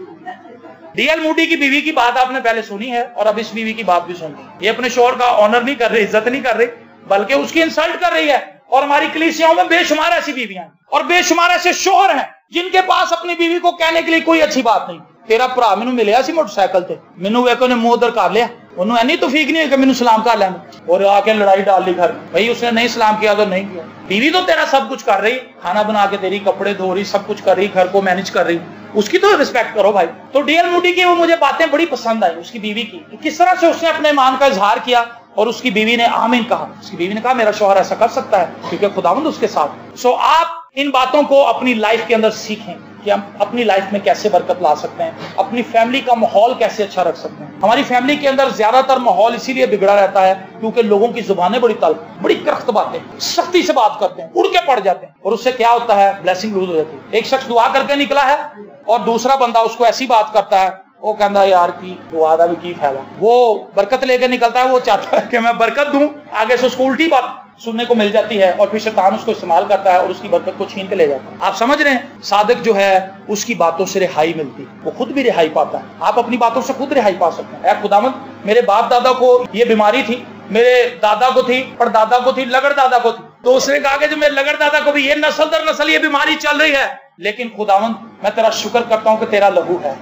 A: डीएल मूडी की बीवी की बात आपने पहले सुनी है और अब इस बीवी की बात भी सुनी। ये अपने शौहर का ऑनर नहीं कर रही, इज्जत नहीं कर रही, बल्कि उसकी इंसल्ट कर रही है। और हमारी कलीसियाओं में बेशुमार ऐसी बीवियां और बेशुमार ऐसे शौहर हैं जिनके पास अपनी बीवी को कहने के लिए कोई अच्छी बात नहीं। तेरा भरा मैनू मिलिया सी मोटरसाइकिल ते, मैनू वेख उन्हें मुंह उधर कर लिया, उन्होंने एनी तौफीक नहीं है कि मैनू सलाम कर लेना, और आके लड़ाई डाल ली घर। भाई उसने नहीं सलाम किया तो नहीं किया। बीवी तो तेरा सब कुछ कर रही, खाना बना के दे रही, कपड़े धो रही, सब कुछ कर रही, घर को मैनेज कर रही, उसकी तो रिस्पेक्ट करो भाई। तो डीएल मूडी की वो मुझे बातें बड़ी पसंद आई उसकी बीवी की, किस तरह से उसने अपने ईमान का इजहार किया और उसकी बीवी ने आमीन कहा। उसकी बीवी ने कहा मेरा शौहर ऐसा कर सकता है क्योंकि खुदावंद उसके साथ। सो आप इन बातों को अपनी लाइफ के अंदर सीखें कि हम अपनी लाइफ में कैसे बरकत ला सकते हैं, अपनी फैमिली का माहौल कैसे अच्छा रख सकते हैं। हमारी फैमिली के अंदर ज्यादातर माहौल इसीलिए बिगड़ा रहता है क्योंकि लोगों की जुबानें बड़ी तल्ख, बड़ी करख्त बातें, सख्ती से बात करते हैं, उड़ के पड़ जाते हैं, और उससे क्या होता है ब्लेसिंग लूज हो जाती है। एक शख्स दुआ करके निकला है और दूसरा बंदा उसको ऐसी बात करता है, वो कहता यार की दुआ का भी की फायदा। वो बरकत लेकर निकलता है, वो चाहता है कि मैं बरकत दूं, आगे से उसको उल्टी बात सुनने को मिल जाती है और फिर शैतान उसको इस्तेमाल करता है और उसकी बरकत को छीन के ले जाता है। आप समझ रहे हैं, सादिक जो है उसकी बातों से रिहाई मिलती है, वो खुद भी रिहाई पाता है। आप अपनी बातों से खुद रिहाई पा सकते हैं। खुदावंद मेरे बाप दादा को ये बीमारी थी, मेरे दादा को थी, परदादा को थी, लगड़ दादा को थी, तो उसने कहा कि जो मेरे लगड़ दादा को भी ये नस्ल दर नस्ल ये बीमारी चल रही है, लेकिन खुदावंद मैं तेरा शुक्र करता हूं कि तेरा लहू है।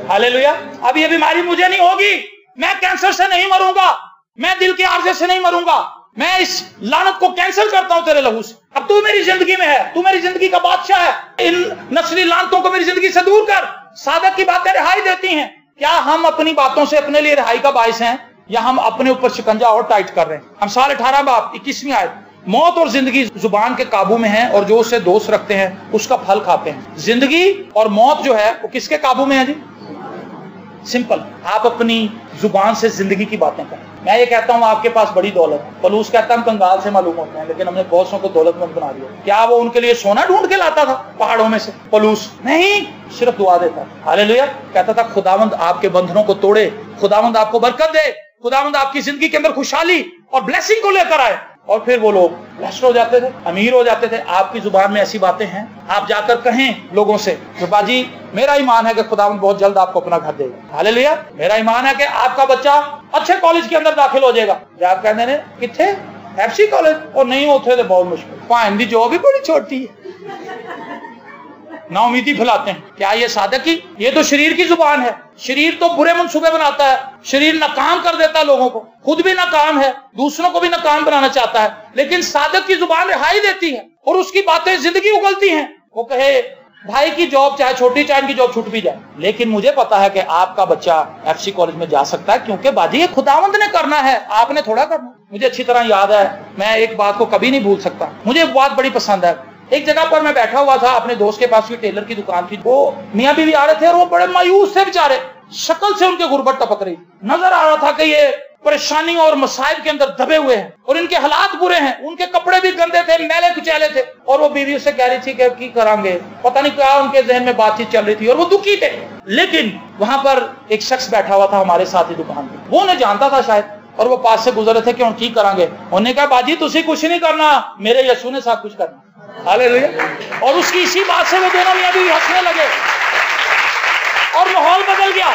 A: हालेलुया। अब ये बीमारी मुझे नहीं होगी, मैं कैंसर से नहीं मरूंगा, मैं दिल के आर्जे से नहीं मरूंगा, मैं इस लानत को कैंसिल करता हूं तेरे लहू से। अब तू मेरी जिंदगी में है, तू मेरी जिंदगी का बादशाह है, इन नस्ली लानतों को मेरी जिंदगी से दूर कर। सादक की बातें रिहाई देती हैं। क्या हम अपनी बातों से अपने लिए रिहाई का बाइस हैं या हम अपने ऊपर शिकंजा और टाइट कर रहे हैं? हम साल 18 बाब 21वीं आयत, मौत और जिंदगी जुबान के काबू में है और जो उसे दोस्त रखते हैं उसका फल खाते हैं। जिंदगी और मौत जो है वो किसके काबू में है जी? सिंपल, आप अपनी जुबान से जिंदगी की बातें करें। मैं ये कहता हूं आपके पास बड़ी दौलत है, पलूस कहता हम कंगाल से मालूम होते हैं, लेकिन हमने बहुत सौ को दौलतमंद बना दिया। क्या वो उनके लिए सोना ढूंढ के लाता था पहाड़ों में से? पलूस नहीं, सिर्फ दुआ देता। हालेलुया। कहता था खुदावंद आपके बंधनों को तोड़े, खुदावंद आपको बरकत दे, खुदावंद आपकी जिंदगी के अंदर खुशहाली और ब्लेसिंग को लेकर आए। और फिर वो लोग ब्लेस्ड हो जाते थे, अमीर हो जाते थे। आपकी जुबान में ऐसी बातें हैं, आप जाकर कहें लोगों से कि बाजी मेरा ईमान है कि खुदावंद बहुत जल्द आपको अपना घर देगा। हालेलुया। मेरा ईमान है कि आपका बच्चा अच्छे कॉलेज के अंदर दाखिल हो जाएगा। आप कहते हैं किथे एफसी कॉलेज, और नहीं होते तो बहुत मुश्किल, भाई दी जॉब भी बड़ी छोटी है, ना उम्मीदी फैलाते हैं। क्या ये सादक की? ये तो शरीर की जुबान है। शरीर तो बुरे मंसूबे बनाता है, शरीर नाकाम कर देता है लोगों को, खुद भी नाकाम है, दूसरों को भी नाकाम बनाना चाहता है। लेकिन सादक की जुबान रिहाई देती है और उसकी बातें जिंदगी उगलती हैं। वो कहे भाई की जॉब चाहे छोटी चाहे इनकी जॉब छूट भी जाए, लेकिन मुझे पता है कि आपका बच्चा एफसी कॉलेज में जा सकता है, क्योंकि बाजी ये खुदावंद ने करना है, आपने थोड़ा करना। मुझे अच्छी तरह याद है, मैं एक बात को कभी नहीं भूल सकता, मुझे एक बात बड़ी पसंद है। एक जगह पर मैं बैठा हुआ था, अपने दोस्त के पास की टेलर की दुकान थी, वो मियां बीवी आ रहे थे और वो बड़े मायूस थे बेचारे, शक्ल से उनके गुर्बत टपक रही, नजर आ रहा था कि ये परेशानी और मसाइब के अंदर दबे हुए हैं और इनके हालात बुरे हैं। उनके कपड़े भी गंदे थे, मैले कुचैले थे, और वो बीवी उससे कह रही थी कि की करांगे, पता नहीं क्या उनके जहन में बातचीत चल रही थी और वो दुखी थे। लेकिन वहां पर एक शख्स बैठा हुआ था हमारे साथ ही दुकान पे, वो उन्हें जानता था शायद, और वो पास से गुजर रहे थे कि हम की करांगे। उन्होंने कहा बाजी तुसी कुछ नहीं करना, मेरे यीशु ने सब कुछ करना। हालेलुया। और उसकी इसी बात से वो दोनों मियां बीवी हंसने लगे और माहौल बदल गया,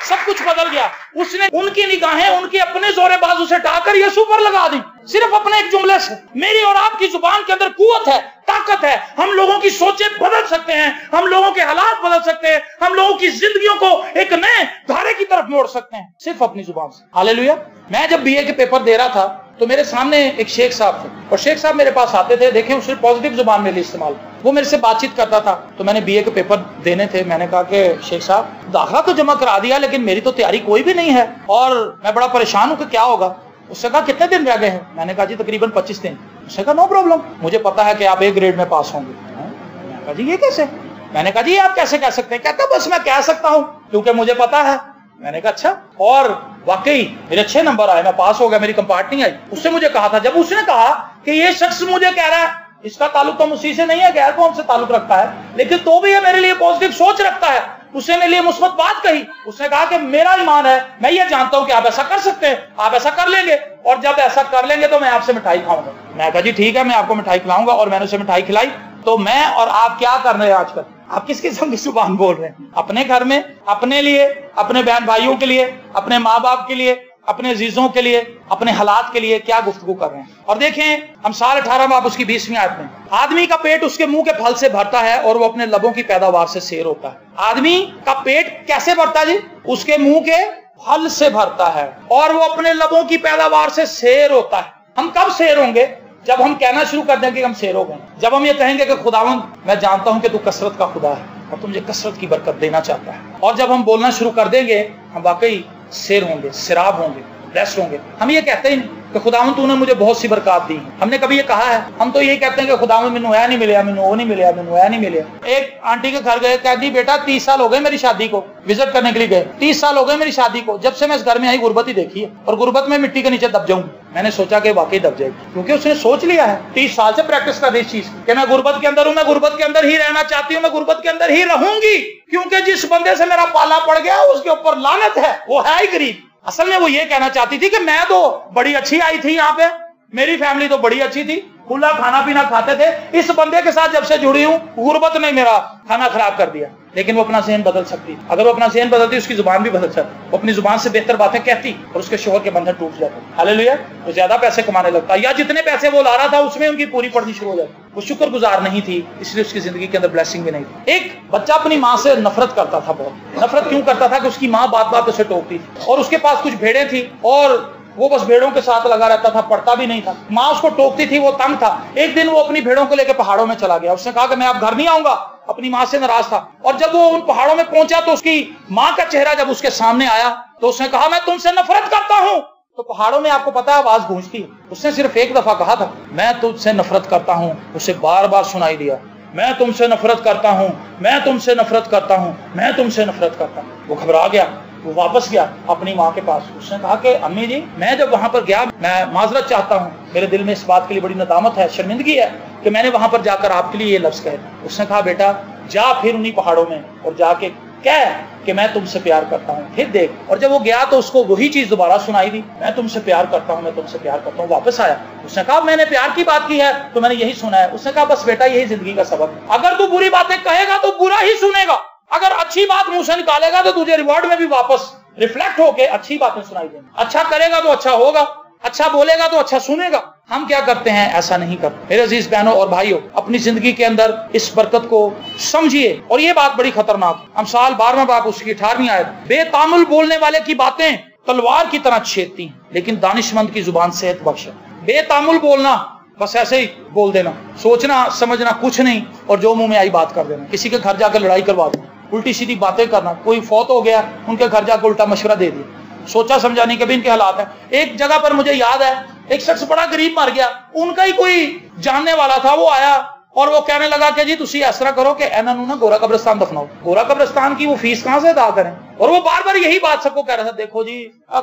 A: सब कुछ बदल गया। उसने उनकी निगाहें उनके अपने जोरे बाजू से उठाकर यीशु पर लगा दी, सिर्फ अपने एक जुमले से। मेरी और आपकी जुबान के अंदर कुव्वत है, ताकत है। हम लोगों की सोचें बदल सकते हैं, हम लोगों के हालात बदल सकते हैं, हम लोगों की जिंदगियों को एक नए धारे की तरफ मोड़ सकते हैं, सिर्फ अपनी जुबान से। हालेलुया। मैं जब बीए के पेपर दे रहा था तो मेरे सामने एक शेख साहब थे, और शेख साहब मेरे पास आते थे। देखें, उसने पॉजिटिव जुबान मेरे लिए इस्तेमाल, वो मेरे से बातचीत करता था। तो मैंने बीए के पेपर देने थे, मैंने कहा कि शेख साहब, दाखिला तो जमा करा दिया, लेकिन मेरी तो तैयारी कोई भी नहीं है और मैं बड़ा परेशान हूं कि क्या होगा। उसने कहा कितने दिन रह गए हैं? मैंने कहा जी तकरीबन 25 दिन। उसने कहा नो प्रॉब्लम, मुझे पता है कि आप A ग्रेड में पास होंगे। मैंने कहा जी ये कैसे? मैंने कहा जी आप कैसे कह सकते हैं? कहता बस मैं कह सकता हूं क्योंकि मुझे पता है। मैंने कहा अच्छा, और वाकई मेरे अच्छे नंबर आए, मैं पास हो गया, मेरी कंपार्ट नहीं आई। उससे मुझे कहा था, जब उसने कहा कि ये शख्स मुझे कह रहा है, इसका ताल्लुक तो मसीह से नहीं है, गैर कौम से ताल्लुक रखता है, लेकिन तो भी ये मेरे लिए पॉजिटिव सोच रखता है, उसने मेरे लिए मुस्बत बात कही। उसने कहा कि मेरा ईमान है, मैं ये जानता हूं कि आप ऐसा कर सकते हैं, आप ऐसा कर लेंगे, और जब ऐसा कर लेंगे तो मैं आपसे मिठाई खाऊंगा। मैं कहा जी ठीक है, मैं आपको मिठाई खिलाऊंगा। और मैंने उसे मिठाई खिलाई। तो मैं और आप क्या कर रहे हैं आजकल? आप किस किस्म की जुबान बोल रहे हैं? अपने घर में, अपने लिए, अपने बहन भाइयों के लिए, अपने माँ बाप के लिए, अपने अजीजों के लिए, अपने हालात के लिए क्या गुफ्तगू कर रहे हैं? और देखें, हम साल 18 बाब उसकी 20वीं आयत में, आदमी का पेट उसके मुंह के फल से भरता है और वो अपने लबों की पैदावार से सेर होता है। आदमी का पेट कैसे भरता है जी? उसके मुंह के फल से भरता है और वो अपने लबों की पैदावार से सेर होता है। हम कब सेर होंगे? जब हम कहना शुरू कर देंगे कि हम सेर हो गए। जब हम ये कहेंगे कि खुदावंद, मैं जानता हूं कि तू कसरत का खुदा है और तू मुझे कसरत की बरकत देना चाहता है। और जब हम बोलना शुरू कर देंगे, हम वाकई सेर होंगे, सिराब होंगे, ब्लेस्ड होंगे। हम ये कहते ही नहीं कि खुदावंद तूने मुझे बहुत सी बरकत दी। हमने कभी ये कहा है? हम तो यही कहते हैं कि खुदावंद मैनू ऐ नहीं मिले, मैनू वो नहीं मिले, मैनू ऐ नहीं मिले। एक आंटी के घर गए, कहती बेटा 30 साल हो गए मेरी शादी को, विजिट करने के लिए गए, 30 साल हो गए मेरी शादी को, जब से मैं इस घर में आई गुर्बत ही देखी है, और गुर्बत में मिट्टी के नीचे दब जाऊंगी। मैंने सोचा कि वाकई दब जाएगी, क्योंकि उसने सोच लिया है, 30 साल से प्रैक्टिस कर रही इस चीज कि मैं गुर्बत के अंदर हूं, मैं गुर्बत के अंदर ही रहना चाहती हूँ, मैं गुर्बत के अंदर ही रहूंगी, क्योंकि जिस बंदे से मेरा पाला पड़ गया उसके ऊपर लानत है, वो है ही गरीब। असल में वो ये कहना चाहती थी कि मैं तो बड़ी अच्छी आई थी यहाँ पे, मेरी फैमिली तो बड़ी अच्छी थी, खुला खाना पीना खाते थे। इस बंदे के साथ जब से जुड़ी हूं, गुर्बत ने मेरा खाना खराब कर दिया। लेकिन वो अपना ज़हन बदल सकती, अगर वो अपना ज़हन बदलती उसकी जुबान भी बदल सकती, वो अपनी जुबान से बेहतर बातें कहती और उसके शोहर के बंधन टूट जाते। हालेलुया। वो ज्यादा पैसे कमाने लगता, या जितने पैसे वो ला रहा था उसमें उनकी पूरी पड़नी शुरू हो जाती। वो शुक्रगुजार नहीं थी, इसलिए उसकी जिंदगी के अंदर ब्लेसिंग भी नहीं थी। एक बच्चा अपनी माँ से नफरत करता था, बहुत नफरत क्यों करता था? कि उसकी माँ बात बात उसे टोकती थी, और उसके पास कुछ भेड़ें थी और वो बस भेड़ों के साथ लगा रहता था, पढ़ता भी नहीं था। माँ उसको टोकती थी, वो तंग था। एक दिन वो अपनी भेड़ों को लेकर पहाड़ों में चला गया। उसने कहा कि मैं अब घर नहीं आऊंगा, अपनी माँ से नाराज था। और जब वो उन पहाड़ों में पहुंचा तो उसकी माँ का चेहरा जब उसके सामने आया तो उसने कहा मैं तुमसे नफरत करता हूं। तो पहाड़ों में आपको पता है आवाज गूंजती है। उसने सिर्फ एक दफा कहा था मैं तुझसे नफरत करता हूं, उसे बार बार सुनाई दिया, मैं तुमसे नफरत करता हूं, मैं तुमसे नफरत करता हूं, मैं तुमसे नफरत करता हूं। वो घबरा गया, वो वापस गया अपनी माँ के पास। उसने कहा कि अम्मी जी, मैं जब वहां पर गया, मैं माजरत चाहता हूँ, मेरे दिल में इस बात के लिए बड़ी नदामत है, शर्मिंदगी है कि मैंने वहां पर जाकर आपके लिए ये लफ्ज कहे। उसने कहा बेटा जा फिर उन्हीं पहाड़ों में और जाके कह कि मैं तुमसे प्यार करता हूँ, फिर देख। और जब वो गया तो उसको वही चीज दोबारा सुनाई दी, मैं तुमसे प्यार करता हूँ, मैं तुमसे प्यार करता हूँ। वापस आया, उसने कहा मैंने प्यार की बात की है तो मैंने यही सुना है। उसने कहा बस बेटा यही जिंदगी का सबक है, अगर तू बुरी बातें कहेगा तो बुरा ही सुनेगा, अगर अच्छी बात मुंह से निकालेगा तो तुझे रिवॉर्ड में भी वापस रिफ्लेक्ट होके अच्छी बातें सुनाई देंगी। अच्छा करेगा तो अच्छा होगा, अच्छा बोलेगा तो अच्छा सुनेगा। हम क्या करते हैं? ऐसा नहीं करते। मेरे अजीज बहनों और भाइयों, अपनी जिंदगी के अंदर इस बरकत को समझिए। और ये बात बड़ी खतरनाक है। हम साल 12वां बाब उसकी 18वीं आयत, बेतामुल बोलने वाले की बातें तलवार की तरह छेदती, लेकिन दानिशमंद की जुबान सेहत बख्श है। बेतामुल बोलना, बस ऐसे ही बोल देना, सोचना समझना कुछ नहीं, और जो मुंह में आई बात कर देना। किसी के घर जाकर लड़ाई करवा देना, उल्टी सीधी बातें करना, कोई फौत हो गया उनके घर जाकर उल्टा मशवरा दे दिया, सोचा समझा नहीं, कभी इनके हालात है। एक जगह पर मुझे याद है, एक शख्स बड़ा गरीब मर गया, उनका ही कोई जानने वाला था, वो आया और वो कहने लगा कि जी तुसी इस तरह करो कि इन्हों ना गोरा कब्रिस्तान दफनाओ। गोरा कब्रिस्तान की वो फीस कहां से अदा करें? और वो बार बार यही बात सबको कह रहा था, देखो जी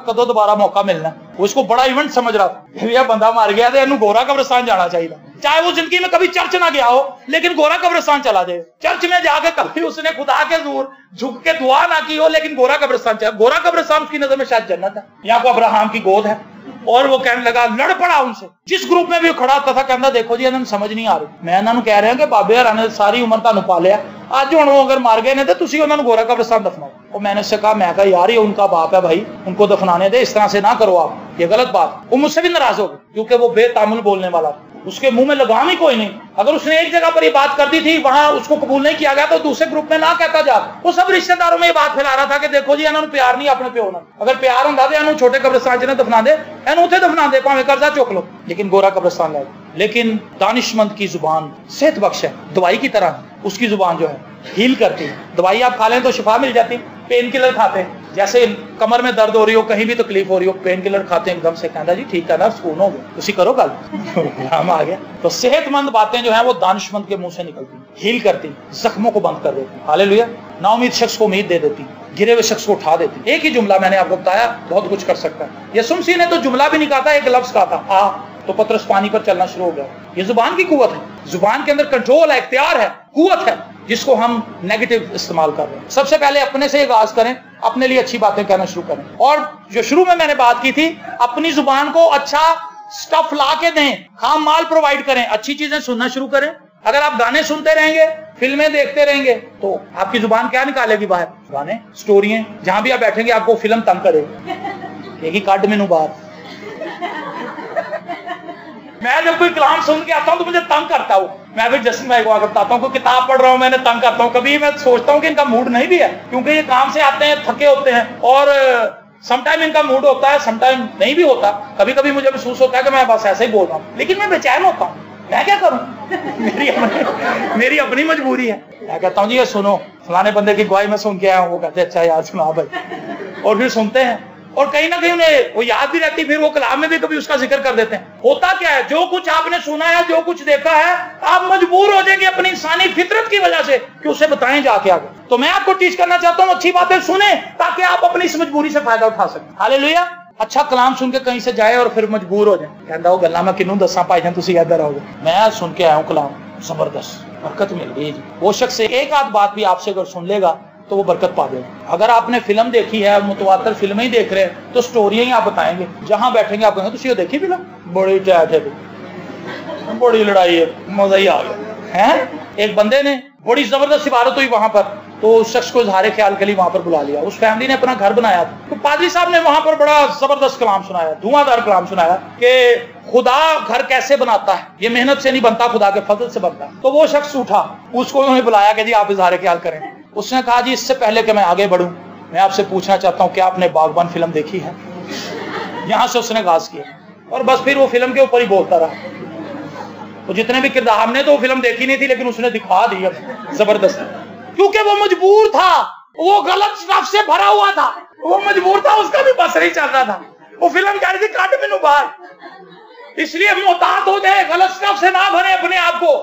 A: कदों दोबारा मौका मिलना। वो इसको बड़ा इवेंट समझ रहा था, भैया बंदा मर गया तो इन्हों गोरा कब्रिस्तान जाना चाहिए, चाहे वो जिंदगी में कभी चर्च ना गया हो, लेकिन गोरा कब्रिस्तान चला जाए। चर्च में जाके कभी उसने खुदा के दूर झुक के दुआ ना की हो, लेकिन गोरा कब्रिस्तान चला। गोरा कब्रिस्तान उसकी नजर में शायद जन्नत है, या को अब्राहम की गोद है। اور وہ کہنے لگا, لڑ پڑا ان سے. جس گروپ میں بھی کھڑا ہوتا تھا کہنا دیکھو جی انہوں سمجھ نہیں آ رہی, میں انہوں کہہ رہا کہ بابے ہر نے ساری عمر تمہیں پالیا, اج ہوں وہ اگر مار گئے نے تو تسی انہوں نے گورا قبرستان دفناؤ. اور میں نے اس سے کہا, میں کہا یار یہ ان کا باپ ہے بھائی, ان کو دفنانے دے, اس طرح سے نہ کرو آپ, یہ غلط بات. وہ مجھ سے بھی ناراض ہو گئی کیونکہ وہ بے تعامل بولنے والا تھا, اس کے منہ میں لگام ہی کوئی نہیں. اگر اس نے ایک جگہ پر یہ بات کر دی تھی وہاں اس کو قبول نہیں کیا گیا تو دوسرے گروپ میں نہ کہتا جا. وہ سب رشتہ داروں میں یہ بات پھیلا رہا تھا کہ دیکھو جی انہوں نے پیار نہیں اپنے پیو نال, اگر پیار ہوندا تے انہوں چھوٹے قبرستان چ دفنا دے, انہوں اتنے دفنا دے, پاویں قرضہ چک لو, لیکن گورا قبرستان لے. لیکن دانشمند کی زبان صحت بخش ہے, دوائی کی طرح. اس کی زبان جو ہے ہیل کرتی ہے. دوائی آپ کھا لیں تو شفا مل جاتی. پین کلر کھاتے ہیں, جیسے کمر میں درد ہو رہی ہو, کہیں بھی تکلیف ہو رہی ہو, پین کلر کھاتے ہیں, ایک دم سے کہنا جی ٹھیک ہے نا, سکون ہو گیا, اسی کرو گل ہم آ گیا. تو صحت مند باتیں جو ہیں وہ دانشمند کے منہ سے نکلتی ہیں, ہیل کرتی, زخموں کو بند کر دیتی. ہاللیلویا. نا امید شخص کو امید دے دیتی, گرے ہوئے شخص کو اٹھا دیتی. ایک ہی جملہ میں نے آپ کو بتایا بہت کچھ کر سکتا ہے. یسوع مسیح نے تو جملہ بھی نہیں کہا تھا, ایک لفظ کہا تھا آ, تو پترس پانی پر چلنا شروع ہو گیا. یہ زبان کی قوت ہے, زبان کے اندر کنٹرول ہے, اختیار ہے, قوت ہے, جس کو ہم نیگیٹو استعمال کر رہے ہیں. سب سے پہلے اپنے سے آغاز کریں, اپنے لیے اچھی باتیں کہنا شروع کریں. اور جو شروع میں نے بات کی تھی, اپنی زبان کو اچھا سٹف لا کے دیں, خام مال پرووائڈ کریں, اچھی چیزیں سننا شروع کریں. اگر آپ گانے سنتے رہیں گے, فلمیں دیکھتے رہیں گے, تو آپ کی زبان کیا نکالے گی باہر؟ گانے, سٹوریاں. جہاں بھی آپ بیٹھیں گے آپ کو فلم تنگ کرے گی کہ کاٹ مینو باہر. میں جب کوئی کلام سن کے آتا ہوں تو مجھے تنگ کرتا ہوں. میں بھی جسٹن بھائی کو بتاتا ہوں, کوئی کتاب پڑھ رہا ہوں میں نے تنگ کرتا ہوں. کبھی میں سوچتا ہوں کہ ان کا موڈ نہیں بھی ہے, کیونکہ یہ کام سے آتے ہیں تھکے ہوتے ہیں, اور سم ٹائم ان کا موڈ ہوتا ہے, سم ٹائم نہیں بھی ہوتا. کبھی کبھی مجھے محسوس ہوتا ہے کہ میں بس ایسے ہی بول رہا ہوں, لیکن میں بے چین ہوتا ہوں. میں کیا کروں, میری اپنی مجبوری ہے. میں کہتا ہوں جی یہ سنو, فلانے بندے کی گواہی میں سن کے آیا ہوں. وہ کہتے ہیں اچھا یار سنا بھائی, اور پھر سنتے ہیں, اور کہیں نہ کہیں انہیں وہ یاد بھی رہتی, پھر وہ کلام میں بھی کبھی اس کا ذکر کر دیتے ہیں. ہوتا کیا ہے, جو کچھ آپ نے سنا ہے, جو کچھ دیکھا ہے, آپ مجبور ہو جائیں گے اپنی انسانی فطرت کی وجہ سے کہ اسے بتائیں جا کے آگے. تو میں آپ کو ٹیچ کرنا چاہتا ہوں, اچھی باتیں سنیں تاکہ آپ اپنی اس مجبوری سے فائدہ اٹھا سکیں. ہاللیلویا. اچھا کلام سن کے کہیں سے جائے اور پھر مجبور ہو جائیں, کہتا ہو گلا میں کنوں دساں پائی جائیں, تسی ادھر آؤ گے, میں سن کے آیا ہوں کلام, زبردست برکت مل گئی. وہ شخص ایک آدھ بات بھی آپ سے اگر سن لے گا تو وہ برکت پا دے گا. اگر آپ نے فلم دیکھی ہے, متواتر فلمیں ہی دیکھ رہے ہیں, تو سٹوریاں ہی آپ بتائیں گے. جہاں بیٹھیں گے آپ کہیں گے تسی یہ دیکھی فلم, بڑی ٹیٹ ہے, بڑی لڑائی ہے, مزہ ہی آ گیا ہے. ایک بندے نے بڑی زبردست عبارت ہوئی وہاں پر, تو اس شخص کو اظہار خیال کے لیے وہاں پر بلا لیا. اس فیملی نے اپنا گھر بنایا تھا, تو پادری صاحب نے وہاں پر بڑا زبردست کلام سنایا, دھواں دار کلام سنایا کہ خدا گھر کیسے بناتا ہے, یہ محنت سے نہیں بنتا, خدا کے فضل سے بنتا ہے. تو وہ شخص اٹھا, اس کو انہوں نے بلایا کہ جی آپ اظہار خیال کریں. اس نے کہا جی اس سے پہلے کہ میں آگے بڑھوں, میں آپ سے پوچھنا چاہتا ہوں کہ آپ نے باغبان فلم دیکھی ہے. یہاں سے اس نے آغاز کیا, اور بس پھر وہ فلم کے اوپر ہی بولتا رہا. وہ جتنے بھی کردار, ہم نے تو وہ فلم دیکھی نہیں تھی, لیکن اس نے دکھا دی زبردست, کیونکہ وہ مجبور تھا, وہ غلط سٹف سے بھرا ہوا تھا, وہ مجبور تھا, اس کا بھی بس نہیں چل رہا تھا. وہ فلم کہہ رہی تھی کاٹ مینو باہر. اس لیے محتاط ہو جائے, غلط سٹف سے نہ بھرے اپنے آپ کو.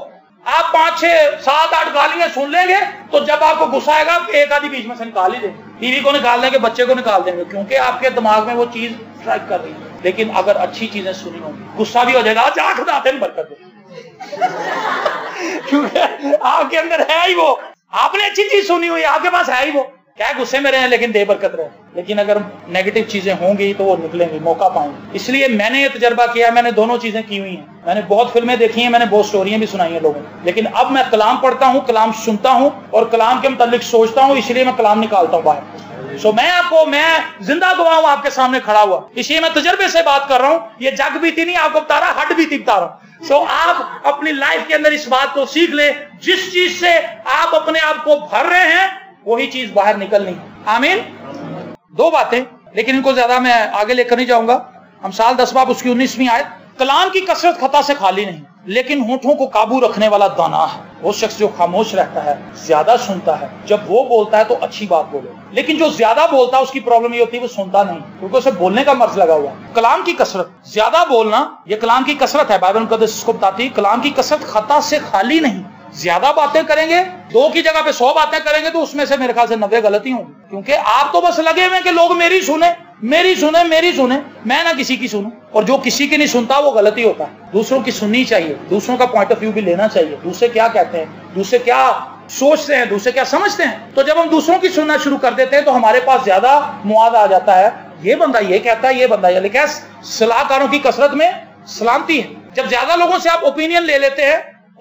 A: آپ 5 6 7 8 گالیاں سن لیں گے تو جب آپ کو غصہ آئے گا ایک آدھی بیچ میں سے نکال ہی دیں, ٹی وی کو نکال دیں گے, بچے کو نکال دیں گے, کیونکہ آپ کے دماغ میں وہ چیز اسٹرائک کر رہی ہے. لیکن اگر اچھی چیزیں سنی ہوں گی, غصہ بھی ہو جائے گا, جا خدا دن برکت دے, کیونکہ آپ کے اندر ہے ہی وہ, آپ نے اچھی چیز سنی ہوئی, آپ کے پاس ہے ہی وہ, کیا غصے میں رہے لیکن دے برکت رہے. لیکن اگر نیگیٹو چیزیں ہوں گی تو وہ نکلیں گی, موقع پائیں گے. اس لیے میں نے یہ تجربہ کیا, میں نے دونوں چیزیں کی ہوئی ہیں. میں نے بہت فلمیں دیکھی ہیں, میں نے بہت سٹوریاں بھی سنائی ہیں لوگوں, لیکن اب میں کلام پڑھتا ہوں, کلام سنتا ہوں, اور کلام کے متعلق سوچتا ہوں, اس لیے میں کلام نکالتا ہوں باہر. میں زندہ گواہ ہوں آپ کے سامنے کھڑا ہوا, اس لیے میں تجربے سے بات کر رہا ہوں. یہ جگ بیتی نہیں آپ کو بتا رہا, ہڈ بیتی بتا رہا ہوں. آپ اپنی لائف کے اندر اس بات کو سیکھ لیں, جس چیز سے آپ اپنے آپ کو بھر رہے ہیں وہی چیز باہر نکلنی. آمین. 2 باتیں, لیکن ان کو زیادہ میں آگے لے کر نہیں جاؤں گا. امثال 10 باب اس کی 19ویں آیت, کلام کی کثرت خطا سے خالی نہیں, لیکن ہونٹوں کو قابو رکھنے والا دانا ہے. وہ شخص جو خاموش رہتا ہے, زیادہ سنتا ہے, جب وہ بولتا ہے تو اچھی بات بولے, لیکن جو زیادہ بولتا ہے اس کی پرابلم یہ ہوتی ہے وہ سنتا نہیں, کیونکہ اسے بولنے کا مرض لگا ہوا. کلام کی کثرت, زیادہ بولنا, یہ کلام کی کثرت ہے. بائبل مقدس اس کو بتاتی ہے کلام کی کثرت خطا سے خالی نہیں. زیادہ باتیں کریں گے, 2 کی جگہ پہ 100 باتیں کریں گے, تو اس میں سے میرے خیال سے 90 غلطی ہوں گی, کیونکہ آپ تو بس لگے ہوئے کہ لوگ میری سنیں, میری سنیں, میری سنیں, میں نہ کسی کی سنوں. اور جو کسی کی نہیں سنتا وہ غلطی ہوتا ہے. دوسروں کی سننی چاہیے, دوسروں کا پوائنٹ آف ویو بھی لینا چاہیے, دوسرے کیا کہتے ہیں, دوسرے کیا سوچتے ہیں, دوسرے کیا سمجھتے ہیں. تو جب ہم دوسروں کی سننا شروع کر دیتے ہیں تو ہمارے پاس زیادہ مواد آ جاتا ہے یہ بندہ یہ کہتا ہے، یہ بندہ یہ لکھا ہے، صلاحکاروں کی کثرت میں سلامتی ہے۔ جب زیادہ لوگوں سے آپ اوپینین لے لیتے ہیں،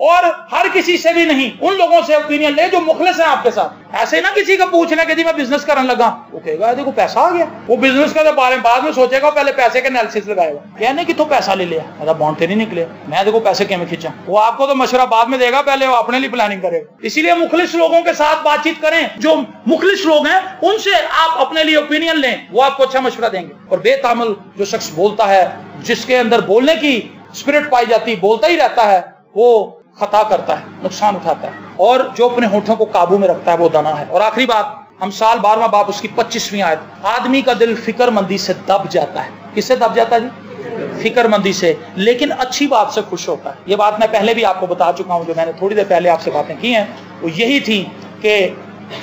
A: اور ہر کسی سے بھی نہیں، ان لوگوں سے اوپینین لے جو مخلص ہیں آپ کے ساتھ۔ ایسے نہ کسی کا پوچھنا کہ جی میں بزنس کرنے لگا، وہ کہے گا دیکھو پیسہ آ گیا، وہ بزنس کے بارے میں بعد میں سوچے گا، پہلے پیسے کے انالیسس لگائے گا، کہنے کہ تو پیسہ لے لیا، میرا بانڈ نہیں نکلے، میں دیکھو پیسے کیوں کھینچا۔ وہ آپ کو تو مشورہ بعد میں دے گا، پہلے وہ اپنے لیے پلاننگ کرے گا۔ اسی لیے مخلص لوگوں کے ساتھ بات چیت کریں، جو مخلص لوگ ہیں ان سے آپ اپنے لیے اوپینین لیں، وہ آپ کو اچھا مشورہ دیں گے۔ اور بے تعامل جو شخص بولتا ہے، جس کے اندر بولنے کی اسپرٹ پائی جاتی، بولتا ہی رہتا ہے، وہ خطا کرتا ہے، نقصان اٹھاتا ہے۔ اور جو اپنے ہونٹوں کو قابو میں رکھتا ہے وہ دنا ہے۔ اور آخری بات، ہم سال 12واں باب اس کی 25ویں آیت، آدمی کا دل فکر مندی سے دب جاتا ہے۔ کس سے دب جاتا ہے جی؟ فکر مندی سے، لیکن اچھی بات سے خوش ہوتا ہے۔ یہ بات میں پہلے بھی آپ کو بتا چکا ہوں، جو میں نے تھوڑی دیر پہلے آپ سے باتیں کی ہیں وہ یہی تھی کہ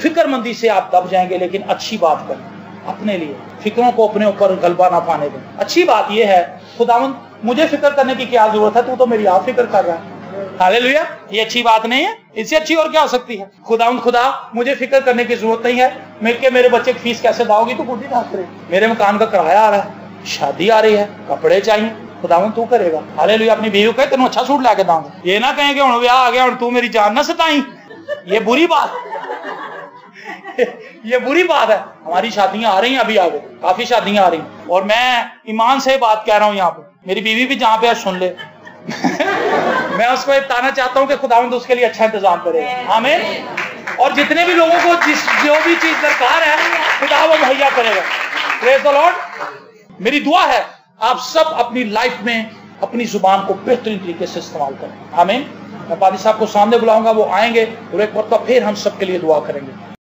A: فکر مندی سے آپ دب جائیں گے، لیکن اچھی بات کریں اپنے لیے، فکروں کو اپنے اوپر غلبہ نہ پانے دیں۔ اچھی بات یہ ہے، خداوند مجھے فکر کرنے کی کیا ضرورت ہے، تو میری آپ فکر کر رہا ہے۔ ہاللیلویا، یہ اچھی بات نہیں ہے؟ اس سے اچھی اور کیا ہو سکتی ہے؟ خدا مجھے فکر کرنے کی ضرورت نہیں ہے، مل کے میرے بچے کی فیس کیسے داؤ گی تو خود ہی داؤ کرے، میرے مکان کا کرایہ آ رہا ہے، شادی آ رہی ہے، کپڑے چاہیے، خداوند تو کرے گا۔ ہاللیلویا، اپنی بیوی کو کہے تینوں اچھا سوٹ لا کے داؤں گا، یہ نہ کہیں کہ ہن بیاہ آ گیا ہن تو میری جان نہ ستائیں، یہ بری بات یہ بری بات ہے۔ ہماری شادیاں آ رہی ہیں، ابھی آگے کافی شادیاں آ رہی ہیں، اور میں ایمان سے بات کہہ رہا ہوں یہاں پہ، میری بیوی بھی جہاں پہ سن لے میں اس کو بتانا چاہتا ہوں کہ خداوند اس کے لیے اچھا انتظام کرے گا۔ آمین۔ اور جتنے بھی لوگوں کو جو بھی چیز درکار ہے خدا وہ مہیا کرے گا۔ پریز دی لارڈ۔ میری دعا ہے آپ سب اپنی لائف میں اپنی زبان کو بہترین طریقے سے استعمال کریں۔ آمین۔ میں پادری صاحب کو سامنے بلاؤں گا، وہ آئیں گے اور ایک مرتبہ پھر ہم سب کے لیے دعا کریں گے۔